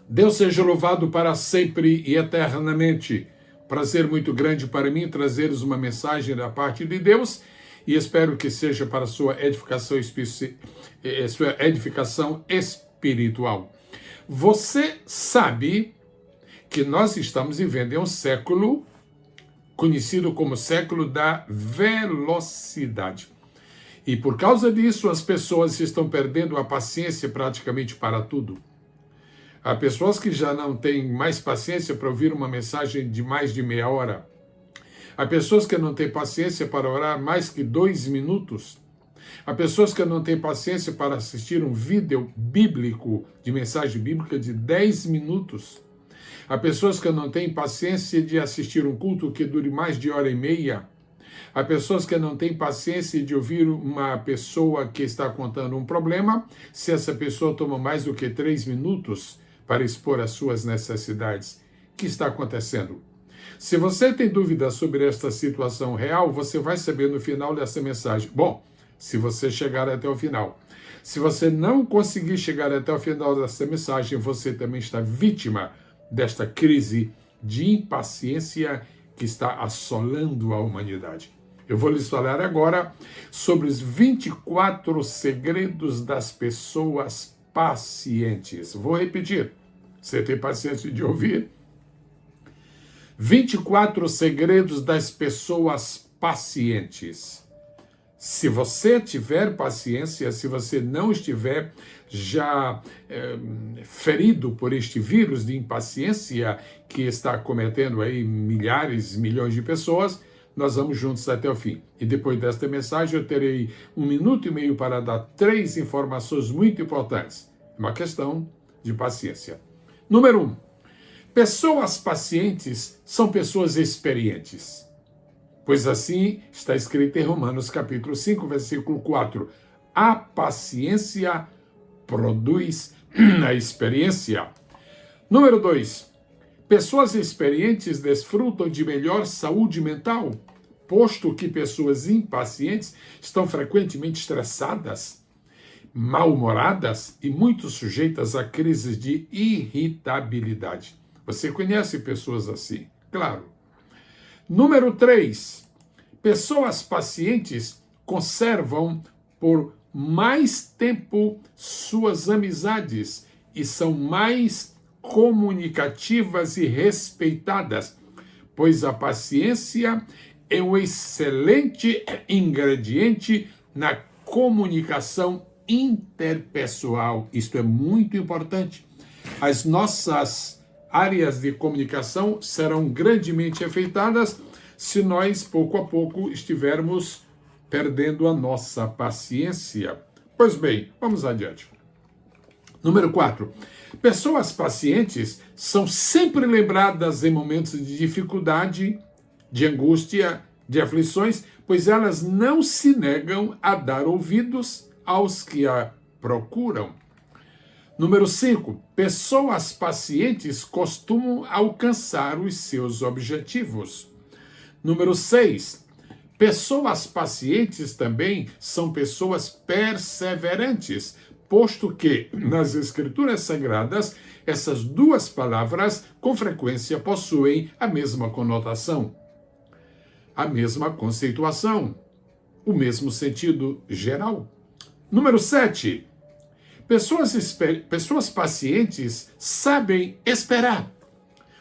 Deus seja louvado para sempre e eternamente. Prazer muito grande para mim trazeres uma mensagem da parte de Deus e espero que seja para sua edificação espiritual. Você sabe que nós estamos vivendo em um século conhecido como século da velocidade. E por causa disso, as pessoas estão perdendo a paciência praticamente para tudo. Há pessoas que já não têm mais paciência para ouvir uma mensagem de mais de meia hora. Há pessoas que não têm paciência para orar mais que 2 minutos. Há pessoas que não têm paciência para assistir um vídeo bíblico, de mensagem bíblica de 10 minutos. Há pessoas que não têm paciência de assistir um culto que dure mais de 1h30. Há pessoas que não têm paciência de ouvir uma pessoa que está contando um problema, se essa pessoa toma mais do que 3 minutos para expor as suas necessidades. O que está acontecendo? Se você tem dúvidas sobre esta situação real, você vai saber no final dessa mensagem. Bom, se você chegar até o final. Se você não conseguir chegar até o final dessa mensagem, você também está vítima desta crise de impaciência que está assolando a humanidade. Eu vou lhes falar agora sobre os 24 segredos das pessoas pacientes. Vou repetir. Você tem paciência de ouvir? 24 segredos das pessoas pacientes. Se você tiver paciência, se você não estiver já ferido por este vírus de impaciência que está cometendo aí milhares, milhões de pessoas, nós vamos juntos até o fim. E depois desta mensagem eu terei 1 minuto e meio para dar 3 informações muito importantes. Uma questão de paciência. Número 1. Pessoas pacientes são pessoas experientes. Pois assim está escrito em Romanos capítulo 5, versículo 4. A paciência produz a experiência. Número 2. Pessoas experientes desfrutam de melhor saúde mental, posto que pessoas impacientes estão frequentemente estressadas, mal-humoradas e muito sujeitas a crises de irritabilidade. Você conhece pessoas assim? Claro. Número 3. Pessoas pacientes conservam por mais tempo suas amizades e são mais comunicativas e respeitadas, pois a paciência é um excelente ingrediente na comunicação interpessoal. Isto é muito importante. As nossas áreas de comunicação serão grandemente afetadas se nós, pouco a pouco, estivermos perdendo a nossa paciência. Pois bem, vamos adiante. Número 4. Pessoas pacientes são sempre lembradas em momentos de dificuldade, de angústia, de aflições, pois elas não se negam a dar ouvidos aos que a procuram. Número 5. Pessoas pacientes costumam alcançar os seus objetivos. Número 6. Pessoas pacientes também são pessoas perseverantes, posto que, nas Escrituras Sagradas, essas duas palavras, com frequência, possuem a mesma conotação, a mesma conceituação, o mesmo sentido geral. Número 7. Pessoas pacientes sabem esperar.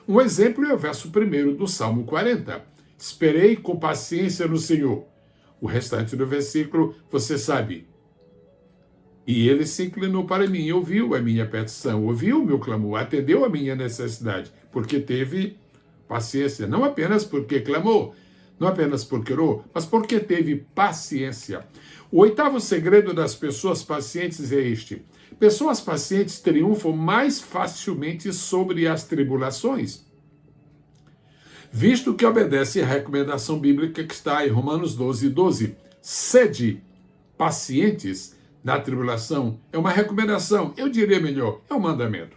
Um exemplo é o verso 1 do Salmo 40. Esperei com paciência no Senhor. O restante do versículo, você sabe. E ele se inclinou para mim, ouviu a minha petição, ouviu o meu clamor, atendeu a minha necessidade, porque teve paciência, não apenas porque clamou, não apenas porque orou, mas porque teve paciência. O 8º segredo das pessoas pacientes é este. Pessoas pacientes triunfam mais facilmente sobre as tribulações, visto que obedece à recomendação bíblica que está em Romanos 12:12. Sede pacientes na tribulação. É uma recomendação, eu diria melhor, é um mandamento.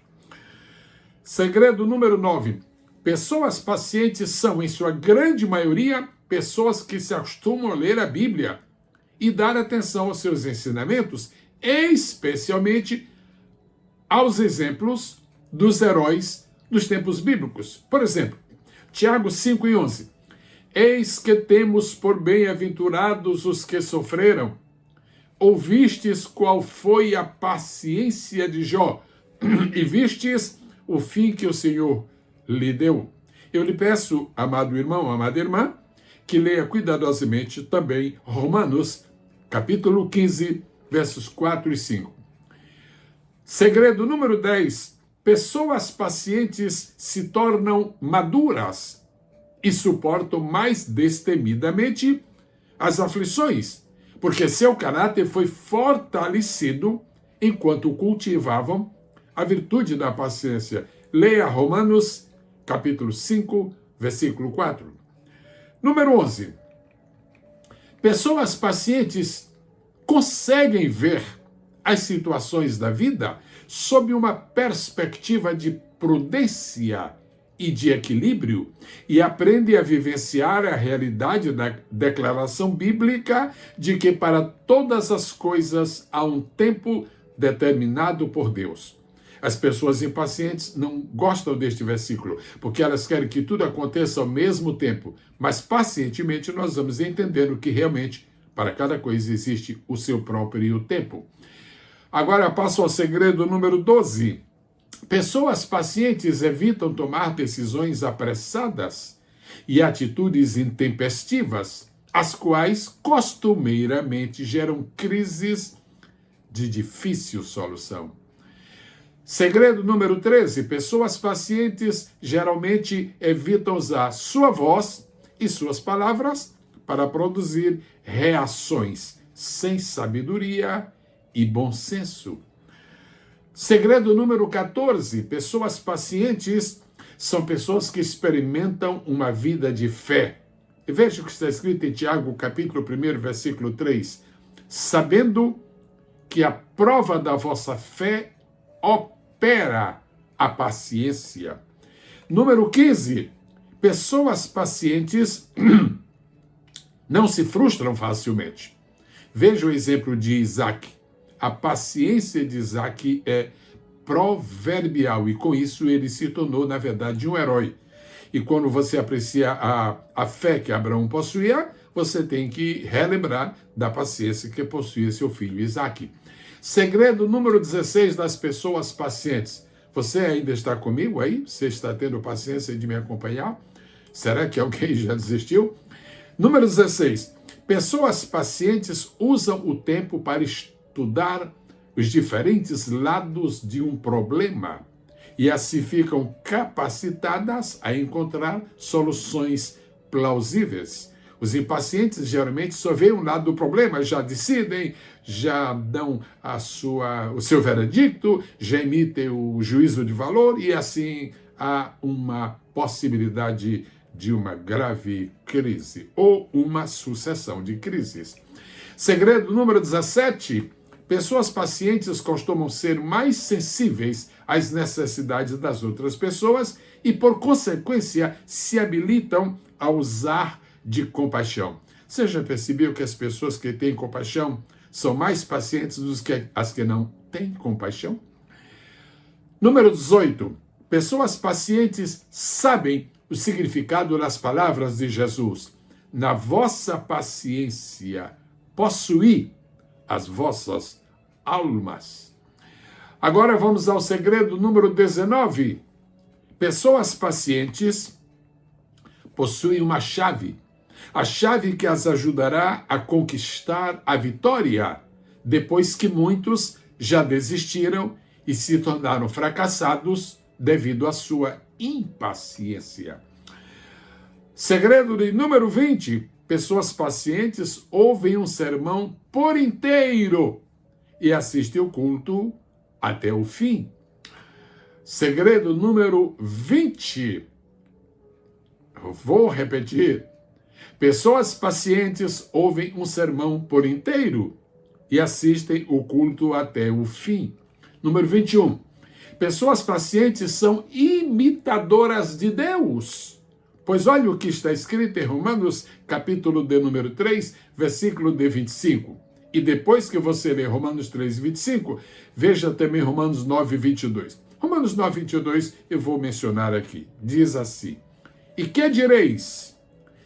Segredo número 9. Pessoas pacientes são, em sua grande maioria, pessoas que se acostumam a ler a Bíblia e dar atenção aos seus ensinamentos, especialmente aos exemplos dos heróis dos tempos bíblicos. Por exemplo, Tiago 5:11. Eis que temos por bem-aventurados os que sofreram. Ouvistes qual foi a paciência de Jó, e vistes o fim que o Senhor lhe deu. Eu lhe peço, amado irmão, amada irmã, que leia cuidadosamente também Romanos, capítulo 15, versos 4 e 5. Segredo número 10. Pessoas pacientes se tornam maduras e suportam mais destemidamente as aflições, porque seu caráter foi fortalecido enquanto cultivavam a virtude da paciência. Leia Romanos, capítulo 5, versículo 4. Número 11. Pessoas pacientes conseguem ver as situações da vida sob uma perspectiva de prudência e de equilíbrio e aprendem a vivenciar a realidade da declaração bíblica de que para todas as coisas há um tempo determinado por Deus. As pessoas impacientes não gostam deste versículo, porque elas querem que tudo aconteça ao mesmo tempo, mas pacientemente nós vamos entendendo que realmente para cada coisa existe o seu próprio tempo. Agora passo ao segredo número 12. Pessoas pacientes evitam tomar decisões apressadas e atitudes intempestivas, as quais costumeiramente geram crises de difícil solução. Segredo número 13. Pessoas pacientes geralmente evitam usar sua voz e suas palavras para produzir reações sem sabedoria e bom senso. Segredo número 14. Pessoas pacientes são pessoas que experimentam uma vida de fé. E veja o que está escrito em Tiago, capítulo 1, versículo 3. Sabendo que a prova da vossa fé opera a paciência. Número 15. Pessoas pacientes não se frustram facilmente. Veja o exemplo de Isaac. A paciência de Isaac é proverbial e com isso ele se tornou, na verdade, um herói. E quando você aprecia a fé que Abraão possuía, você tem que relembrar da paciência que possuía seu filho Isaac. Segredo número 16 das pessoas pacientes. Você ainda está comigo aí? Você está tendo paciência de me acompanhar? Será que alguém já desistiu? Número 16. Pessoas pacientes usam o tempo para estudar os diferentes lados de um problema e assim ficam capacitadas a encontrar soluções plausíveis. Os impacientes geralmente só veem um lado do problema, já decidem, já dão o seu veredicto, já emitem o juízo de valor e assim há uma possibilidade de uma grave crise ou uma sucessão de crises. Segredo número 17. Pessoas pacientes costumam ser mais sensíveis às necessidades das outras pessoas e, por consequência, se habilitam a usar de compaixão. Você já percebeu que as pessoas que têm compaixão são mais pacientes do que as que não têm compaixão? Número 18. Pessoas pacientes sabem o significado das palavras de Jesus. Na vossa paciência, possuí as vossas almas. Agora vamos ao segredo número 19. Pessoas pacientes possuem uma chave. A chave que as ajudará a conquistar a vitória, depois que muitos já desistiram e se tornaram fracassados devido à sua impaciência. Segredo de número 20. Pessoas pacientes ouvem um sermão por inteiro e assistem o culto até o fim. Segredo número 20. Eu vou repetir. Pessoas pacientes ouvem um sermão por inteiro e assistem o culto até o fim. Número 21. Pessoas pacientes são imitadoras de Deus. Pois olha o que está escrito em Romanos, capítulo de número 3, versículo de 25. E depois que você ler Romanos 3, 25, veja também Romanos 9, 22. Romanos 9, 22, eu vou mencionar aqui. Diz assim: E que direis?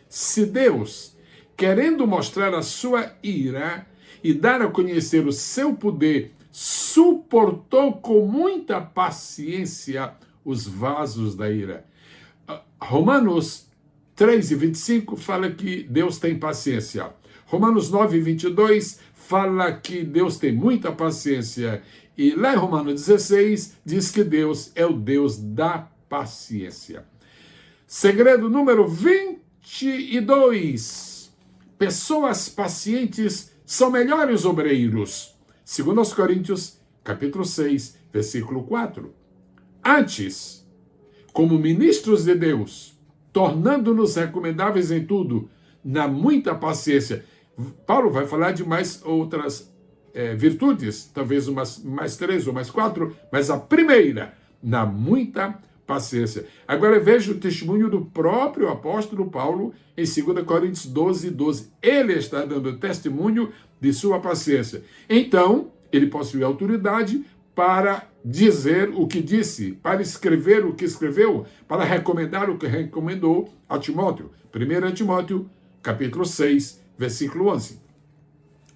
Se Deus, querendo mostrar a sua ira e dar a conhecer o seu poder, suportou com muita paciência os vasos da ira. Romanos 3 e 25 fala que Deus tem paciência. Romanos 9 e 22 fala que Deus tem muita paciência. E lá em Romanos 16 diz que Deus é o Deus da paciência. Segredo número 22. Pessoas pacientes são melhores obreiros. 2 Coríntios, capítulo 6, versículo 4. Antes, como ministros de Deus, tornando-nos recomendáveis em tudo, na muita paciência. Paulo vai falar de mais outras virtudes, talvez mais 3 ou mais 4, mas a primeira, na muita paciência. Agora veja o testemunho do próprio apóstolo Paulo em 2 Coríntios 12, 12. Ele está dando testemunho de sua paciência. Então, ele possui autoridade para dizer o que disse, para escrever o que escreveu, para recomendar o que recomendou a Timóteo. 1 Timóteo, capítulo 6, versículo 11.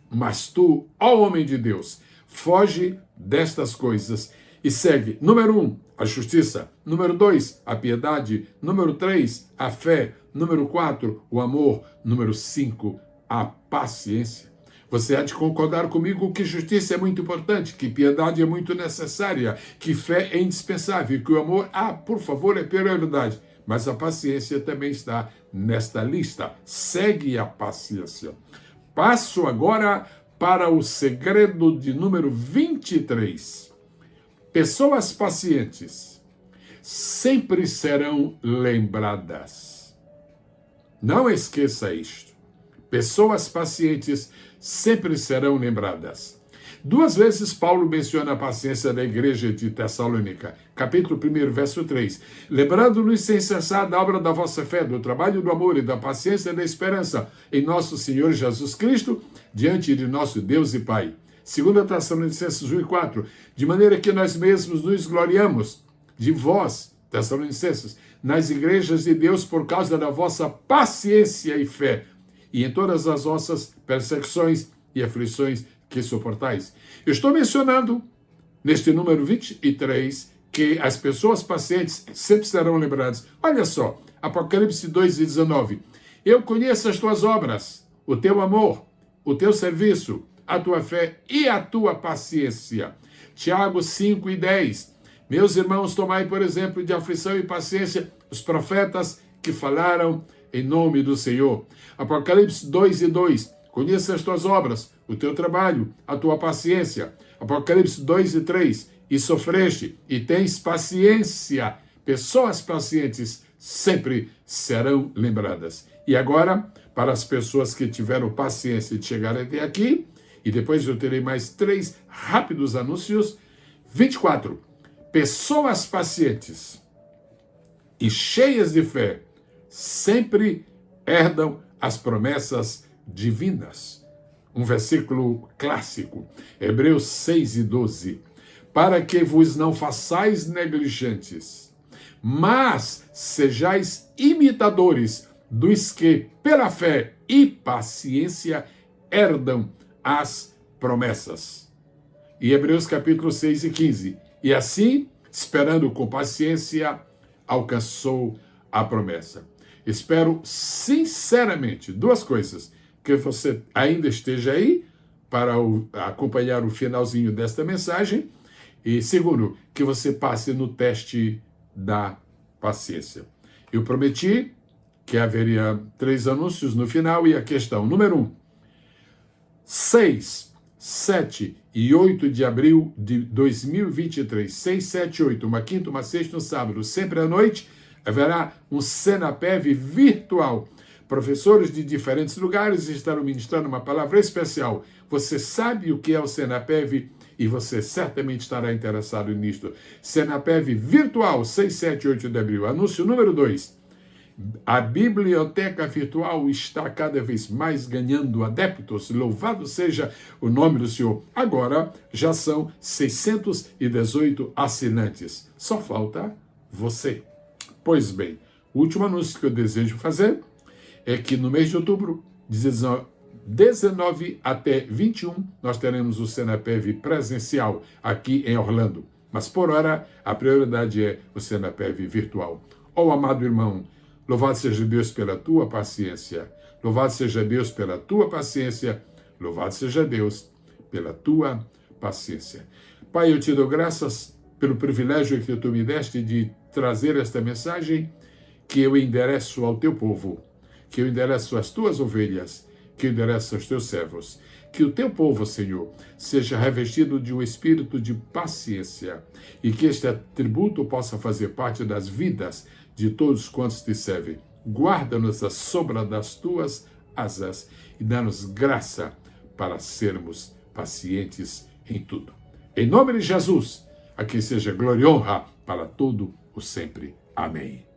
Mas tu, ó homem de Deus, foge destas coisas e segue, número 1, a justiça, número 2, a piedade, número 3, a fé, número 4, o amor, número 5, a paciência. Você há de concordar comigo que justiça é muito importante, que piedade é muito necessária, que fé é indispensável, que o amor, por favor, é prioridade. Mas a paciência também está nesta lista. Segue a paciência. Passo agora para o segredo de número 23. Pessoas pacientes sempre serão lembradas. Não esqueça isto. Pessoas pacientes sempre serão lembradas. 2 vezes Paulo menciona a paciência da igreja de Tessalônica. Capítulo 1, verso 3. Lembrando-nos sem cessar da obra da vossa fé, do trabalho do amor e da paciência e da esperança em nosso Senhor Jesus Cristo, diante de nosso Deus e Pai. 2 Tessalonicenses 1 e 4. De maneira que nós mesmos nos gloriamos de vós, Tessalonicenses, nas igrejas de Deus por causa da vossa paciência e fé, e em todas as vossas perseguições e aflições que suportais. Eu estou mencionando, neste número 23, que as pessoas pacientes sempre serão lembradas. Olha só, Apocalipse 2 e 19. Eu conheço as tuas obras, o teu amor, o teu serviço, a tua fé e a tua paciência. Tiago 5 e 10. Meus irmãos, tomai, por exemplo, de aflição e paciência os profetas que falaram em nome do Senhor. Apocalipse 2 e 2. Conheça as tuas obras, o teu trabalho, a tua paciência. Apocalipse 2 e 3. E sofreste, e tens paciência. Pessoas pacientes sempre serão lembradas. E agora, para as pessoas que tiveram paciência de chegar até aqui, e depois eu terei mais 3 rápidos anúncios. 24. Pessoas pacientes e cheias de fé sempre herdam as promessas divinas. Um versículo clássico, Hebreus 6 e 12. Para que vos não façais negligentes, mas sejais imitadores dos que, pela fé e paciência, herdam as promessas. E Hebreus capítulo 6 e 15. E assim, esperando com paciência, alcançou a promessa. Espero sinceramente 2 coisas: que você ainda esteja aí para acompanhar o finalzinho desta mensagem, e segundo, que você passe no teste da paciência. Eu prometi que haveria 3 anúncios no final, e a questão número 1. 6, 7 e 8 de abril de 2023, 6, 7, 8, uma quinta, uma sexta, um sábado, sempre à noite, haverá um Senapev virtual. Professores de diferentes lugares estarão ministrando uma palavra especial. Você sabe o que é o Senapev e você certamente estará interessado nisto. Senapev virtual, 6, 7 e 8 de abril. Anúncio número 2. A biblioteca virtual está cada vez mais ganhando adeptos. Louvado seja o nome do Senhor. Agora já são 618 assinantes. Só falta você. Pois bem, o último anúncio que eu desejo fazer é que no mês de outubro, 19 até 21, nós teremos o Senapev presencial aqui em Orlando. Mas por hora, a prioridade é o Senapev virtual. Ó amado irmão, louvado seja Deus pela tua paciência. Louvado seja Deus pela tua paciência. Louvado seja Deus pela tua paciência. Pai, eu te dou graças pelo privilégio que tu me deste de trazer esta mensagem que eu endereço ao teu povo, que eu endereço às tuas ovelhas, que eu endereço aos teus servos. Que o teu povo, Senhor, seja revestido de um espírito de paciência e que este atributo possa fazer parte das vidas de todos quantos te servem. Guarda-nos à sombra das tuas asas e dá-nos graça para sermos pacientes em tudo. Em nome de Jesus, a quem seja glória e honra para todo o sempre. Amém.